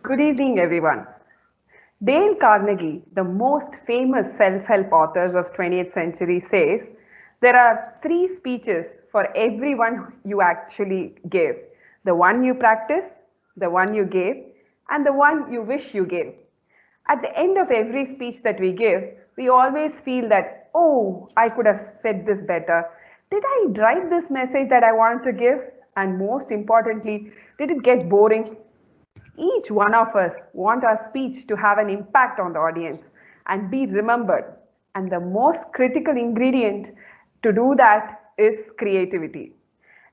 Good evening, everyone. Dale Carnegie, the most famous self-help authors of 20th century, says there are three speeches for everyone you actually give. The one you practice, the one you gave, and the one you wish you gave. At the end of every speech that we give, we always feel that, oh, I could have said this better. Did I write this message that I wanted to give? And most importantly, did it get boring? Each one of us want our speech to have an impact on the audience and be remembered. And the most critical ingredient to do that is creativity.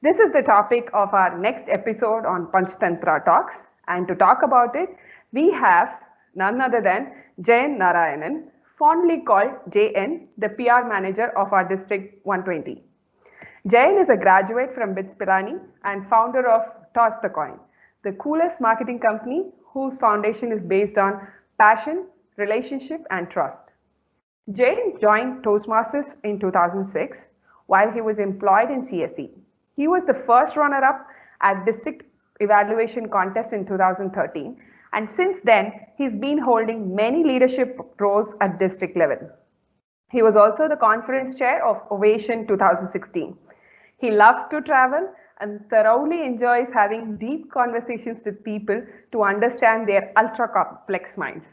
This is the topic of our next episode on Panchtantra Talks. And to talk about it, we have none other than Jayan Narayanan, fondly called JN, the PR manager of our District 120. Jayan is a graduate from BITS Pilani and founder of Toss the Coin, the coolest marketing company whose foundation is based on passion, relationship, and trust. Jayan joined Toastmasters in 2006 while he was employed in CSE. He was the first runner-up at District Evaluation Contest in 2013, and since then, he's been holding many leadership roles at district level. He was also the conference chair of Ovation 2016. He loves to travel and thoroughly enjoys having deep conversations with people to understand their ultra complex minds.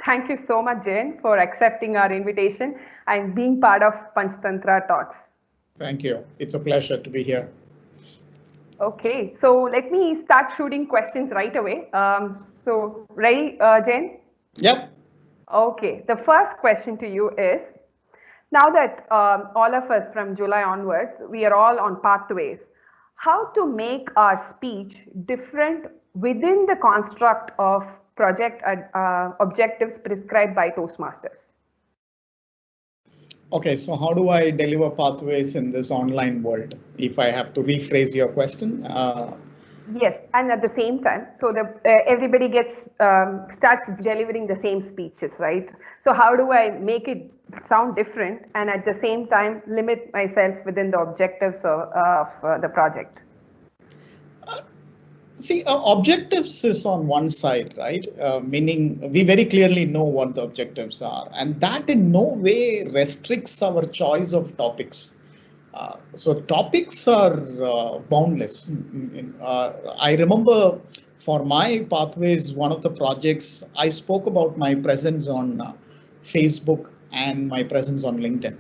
Thank you so much, Jayan, for accepting our invitation and being part of Panchtantra Talks. Thank you. It's a pleasure to be here. Okay, so let me start shooting questions right away. Ready, Jayan? Yep. Okay, the first question to you is, now that all of us from July onwards, we are all on pathways, how to make our speech different within the construct of project objectives prescribed by Toastmasters? Okay, so how do I deliver pathways in this online world? If I have to rephrase your question. Yes, and at the same time, so everybody starts delivering the same speeches, right? So how do I make it sound different and at the same time limit myself within the objectives of the project? See, objectives is on one side, right? Meaning we very clearly know what the objectives are, and that in no way restricts our choice of topics. So topics are boundless. I remember for my pathways, one of the projects, I spoke about my presence on Facebook and my presence on LinkedIn.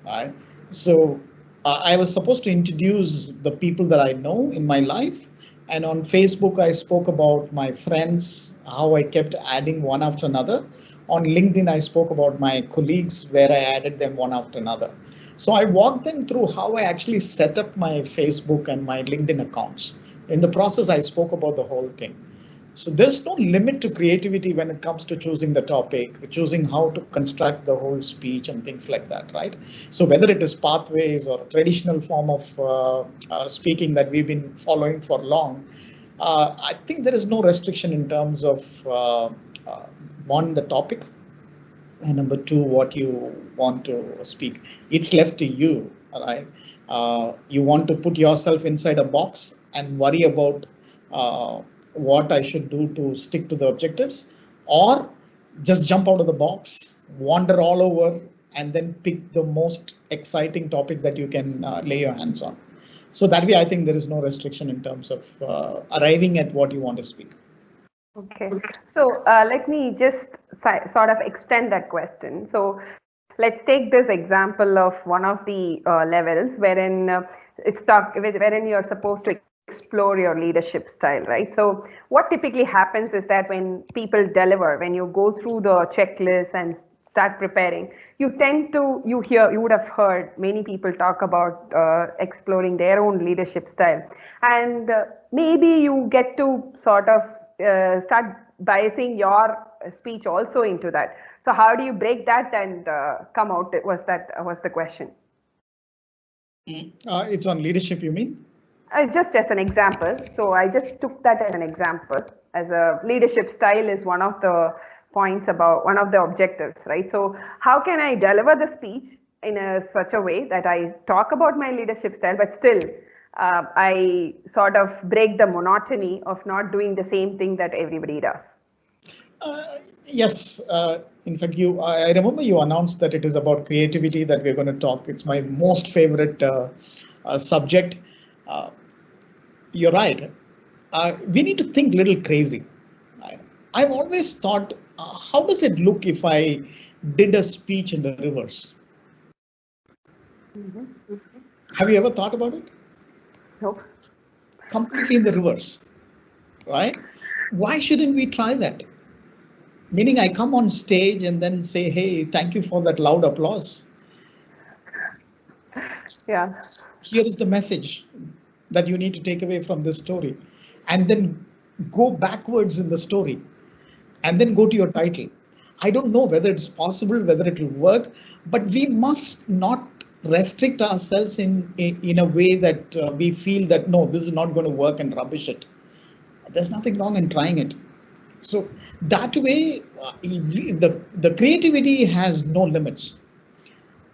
Right? So I was supposed to introduce the people that I know in my life. And on Facebook, I spoke about my friends, how I kept adding one after another. On LinkedIn, I spoke about my colleagues, where I added them one after another. So I walked them through how I actually set up my Facebook and my LinkedIn accounts. In the process, I spoke about the whole thing. So there's no limit to creativity when it comes to choosing the topic, choosing how to construct the whole speech and things like that, right? So whether it is pathways or a traditional form of speaking that we've been following for long, I think there is no restriction in terms of one, the topic, and number two, what you want to speak. It's left to you, right? You want to put yourself inside a box and worry about what I should do to stick to the objectives, or just jump out of the box, wander all over, and then pick the most exciting topic that you can lay your hands on. So that way, I think there is no restriction in terms of arriving at what you want to speak. Okay, so let me just sort of extend that question. So let's take this example of one of the levels wherein wherein you're supposed to explore your leadership style, right? So what typically happens is that when people deliver, when you go through the checklist and start preparing, you would have heard many people talk about exploring their own leadership style, and maybe you get to sort of start biasing your speech also into that. So how do you break that and come out? Was the question? It's on leadership, you mean? Just as an example. So I just took that as an example. As a leadership style is one of the points about one of the objectives, right? So how can I deliver the speech in such a way that I talk about my leadership style, but still I sort of break the monotony of not doing the same thing that everybody does? Yes, in fact, I remember you announced that it is about creativity that we're going to talk. It's my most favorite subject. Uh, you're right. We need to think little crazy. I, I've always thought, how does it look if I did a speech in the reverse? Mhm. Have you ever thought about it? Nope. Completely in the reverse, right? Why shouldn't we try that? Meaning, I come on stage and then say, hey, thank you for that loud applause. Yeah. Here is the message that you need to take away from this story. And then go backwards in the story and then go to your title. I don't know whether it's possible, whether it will work, but we must not restrict ourselves in a way that we feel that no, this is not going to work and rubbish it. There's nothing wrong in trying it. So that way, the creativity has no limits.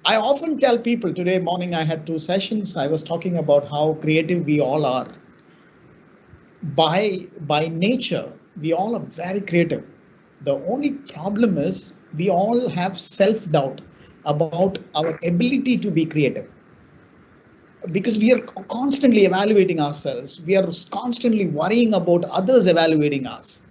I often tell people today morning I had two sessions. I was talking about how creative we all are. By nature, we all are very creative. The only problem is we all have self-doubt about our ability to be creative because we are constantly evaluating ourselves. We are constantly worrying about others evaluating us.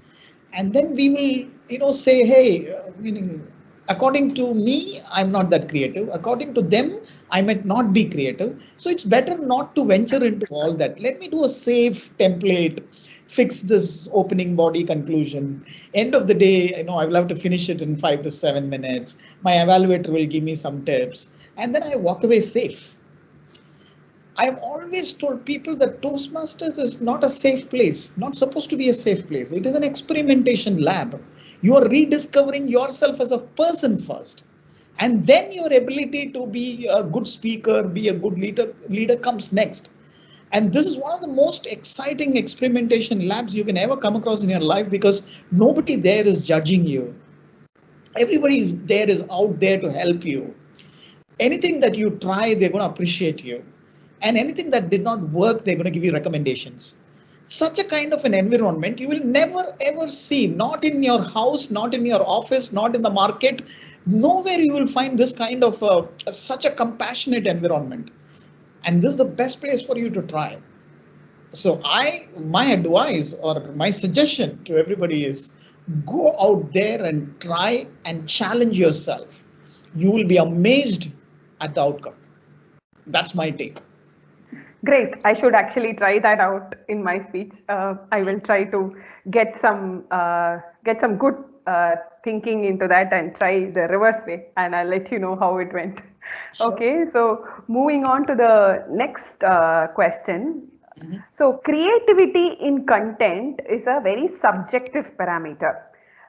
And then we will, say, hey, meaning, according to me, I'm not that creative. According to them, I might not be creative. So it's better not to venture into all that. Let me do a safe template, fix this opening body conclusion. End of the day, I will have to finish it in 5 to 7 minutes. My evaluator will give me some tips, and then I walk away safe. I've always told people that Toastmasters is not a safe place, not supposed to be a safe place. It is an experimentation lab. You are rediscovering yourself as a person first. And then your ability to be a good speaker, be a good leader comes next. And this is one of the most exciting experimentation labs you can ever come across in your life because nobody there is judging you. Everybody is there is out there to help you. Anything that you try, they're going to appreciate you. And anything that did not work, they're going to give you recommendations. Such a kind of an environment you will never ever see, not in your house, not in your office, not in the market. Nowhere you will find this kind of such a compassionate environment. And this is the best place for you to try. So my advice or my suggestion to everybody is go out there and try and challenge yourself. You will be amazed at the outcome. That's my take. Great. I should actually try that out in my speech. I will try to get some good thinking into that and try the reverse way, and I'll let you know how it went. Sure. Okay. So moving on to the next question. Mhm. So creativity in content is a very subjective parameter.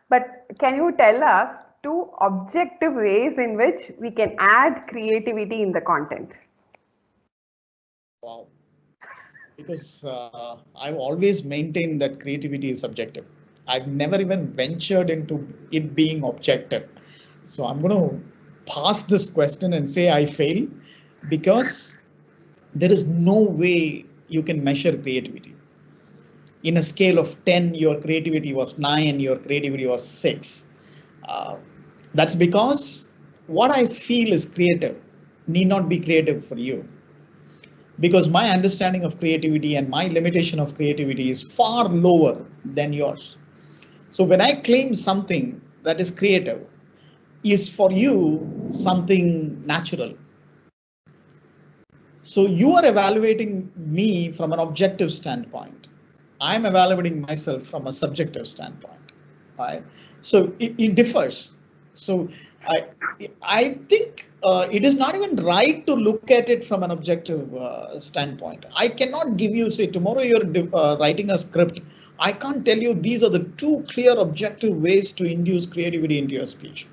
But can you tell us two objective ways in which we can add creativity in the content? Wow. Because I've always maintained that creativity is subjective. I've never even ventured into it being objective. So I'm going to pass this question and say I fail because there is no way you can measure creativity. In a scale of 10, your creativity was 9, your creativity was 6. Uh, that's because what I feel is creative need not be creative for you. Because my understanding of creativity and my limitation of creativity is far lower than yours. So when I claim something that is creative, is for you something natural. So you are evaluating me from an objective standpoint. I'm evaluating myself from a subjective standpoint. Right? So it differs. So I I think it is not even right to look at it from an objective standpoint. I cannot give you, say, tomorrow you're writing a script. I can't tell you these are the two clear objective ways to induce creativity into your speech.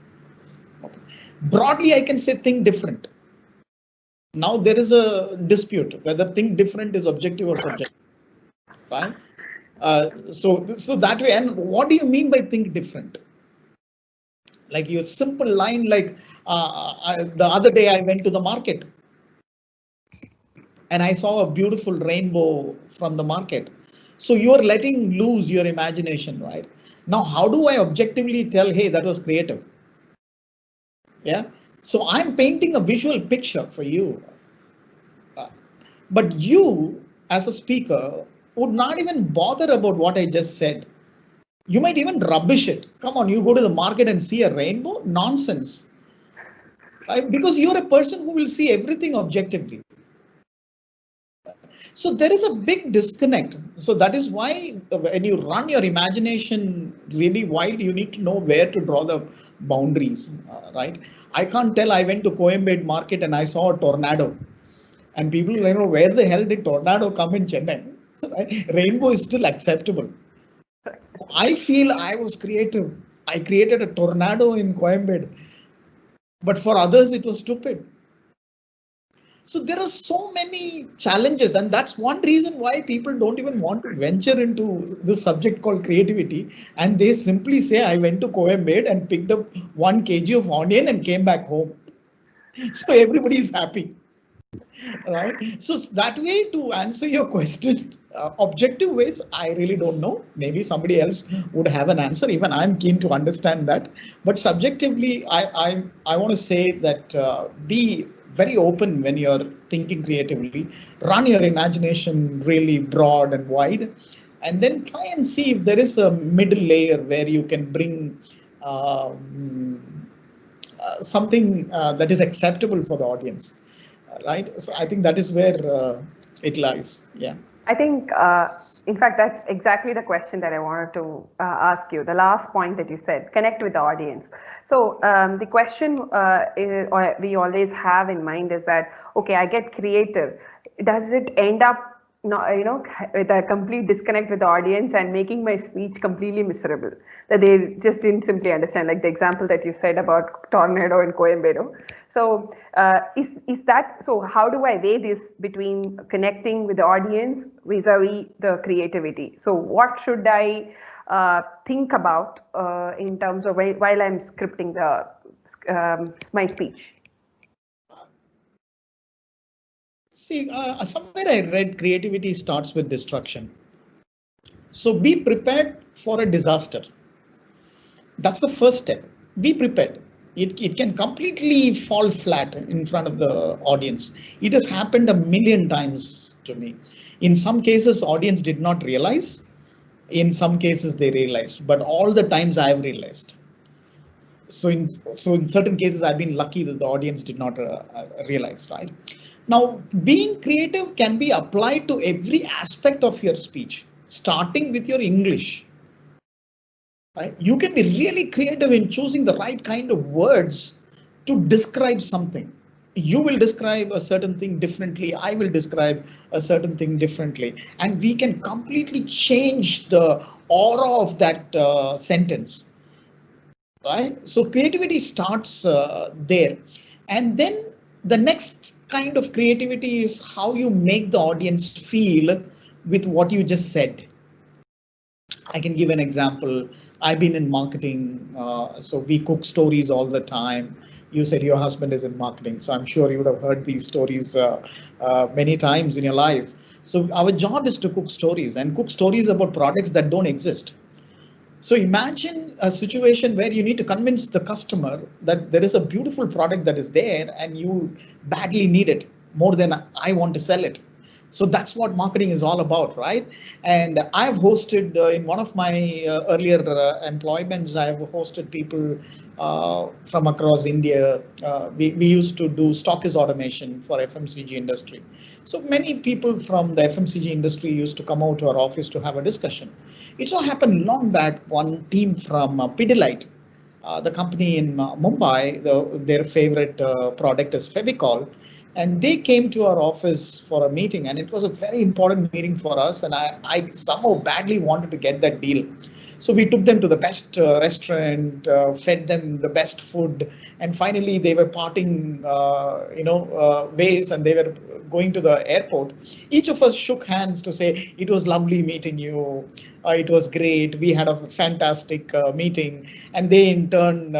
Okay. Broadly, I can say think different. Now there is a dispute whether think different is objective or subjective, right? So that way, and what do you mean by think different? Like your simple line, like the other day I went to the market and I saw a beautiful rainbow from the market. So you are letting loose your imagination, right? Now, how do I objectively tell, hey, that was creative? Yeah. So I'm painting a visual picture for you. But you, as a speaker, would not even bother about what I just said. You might even rubbish it. Come on, you go to the market and see a rainbow? Nonsense. Right? Because you're a person who will see everything objectively. So there is a big disconnect. So that is why when you run your imagination really wild, you need to know where to draw the boundaries, right? I can't tell I went to Coimbatore market and I saw a tornado. And people, where the hell did tornado come in Chennai? Right? Rainbow is still acceptable. I feel I was creative. I created a tornado in Coimbatore. But for others, it was stupid. So there are so many challenges, and that's one reason why people don't even want to venture into this subject called creativity. And they simply say, I went to Coimbatore and picked up 1 kg of onion and came back home. So everybody is happy. Right. So that way, to answer your question, objective ways, I really don't know. Maybe somebody else would have an answer. Even I'm keen to understand that. But subjectively, I want to say that be very open when you're thinking creatively. Run your imagination really broad and wide, and then try and see if there is a middle layer where you can bring something that is acceptable for the audience. Right. So I think that is where it lies. Yeah. I think, in fact, that's exactly the question that I wanted to ask you. The last point that you said, connect with the audience. So the question we always have in mind is that, okay, I get creative. Does it end up, with a complete disconnect with the audience and making my speech completely miserable? That they just didn't simply understand, like the example that you said about tornado in Coimbatore. So is that, so how do I weigh this between connecting with the audience vis-a-vis the creativity? So what should I think about in terms of while I'm scripting my speech? See, somewhere I read creativity starts with destruction. So be prepared for a disaster. That's the first step. Be prepared. It can completely fall flat in front of the audience. It has happened a million times to me. In some cases, audience did not realize. In some cases, they realized. But all the times I have realized. So in certain cases, I've been lucky that the audience did not realize, right? Now, being creative can be applied to every aspect of your speech, starting with your English. Right? You can be really creative in choosing the right kind of words to describe something. You will describe a certain thing differently. I will describe a certain thing differently. And we can completely change the aura of that sentence. Right? So creativity starts there. And then the next kind of creativity is how you make the audience feel with what you just said. I can give an example. I've been in marketing, so we cook stories all the time. You said your husband is in marketing, so I'm sure you would have heard these stories many times in your life. So our job is to cook stories and cook stories about products that don't exist. So imagine a situation where you need to convince the customer that there is a beautiful product that is there and you badly need it more than I want to sell it. So that's what marketing is all about, right? And I've hosted in one of my earlier employments, I've hosted people from across India. We used to do stockist automation for FMCG industry. So many people from the FMCG industry used to come out to our office to have a discussion. It so happened long back, one team from Pidilite, the company in Mumbai, their favorite product is Fevicol. And they came to our office for a meeting, and it was a very important meeting for us. And I somehow badly wanted to get that deal. So we took them to the best restaurant, fed them the best food, and finally they were parting, ways, and they were going to the airport, each of us shook hands to say it was lovely meeting you. It was great. We had a fantastic meeting, and they in turn,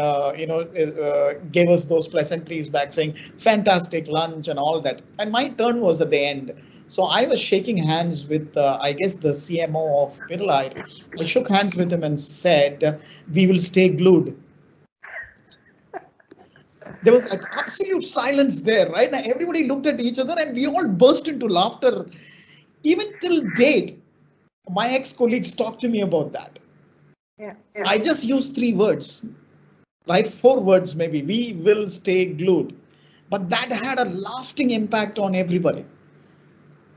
gave us those pleasantries back, saying fantastic lunch and all that. And my turn was at the end, so I was shaking hands with, I guess, the CMO of Pidilite. I shook hands with him and said, "We will stay glued." There was an absolute silence there, right? Now everybody looked at each other and we all burst into laughter. Even till date, my ex-colleagues talk to me about that. Yeah. I just used 3 words, right? 4 words maybe. We will stay glued. But that had a lasting impact on everybody.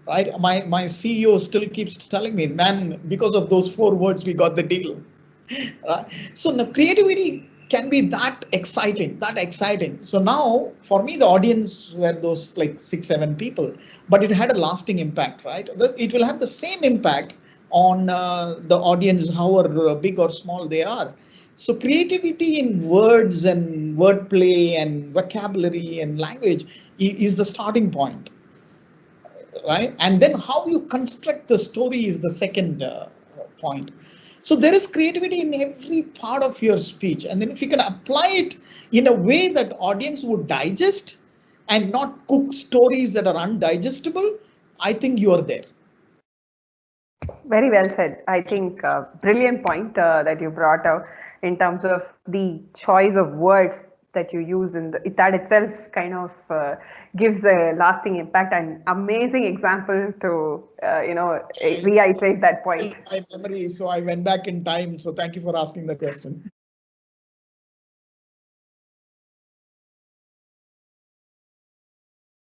Right? My CEO still keeps telling me, man, because of those 4 words, we got the deal. So the creativity can be that exciting. So now for me, the audience were those like 6, 7 people, but it had a lasting impact, right? It will have the same impact on the audience, however big or small they are. So creativity in words and wordplay and vocabulary and language is the starting point, right? And then how you construct the story is the second point. So there is creativity in every part of your speech. And then if you can apply it in a way that audience would digest and not cook stories that are undigestible, I think you are there. Very well said. I think brilliant point that you brought out in terms of the choice of words that you use in that itself kind of gives a lasting impact, and amazing example to reiterate that point. My memory, so I went back in time. So thank you for asking the question.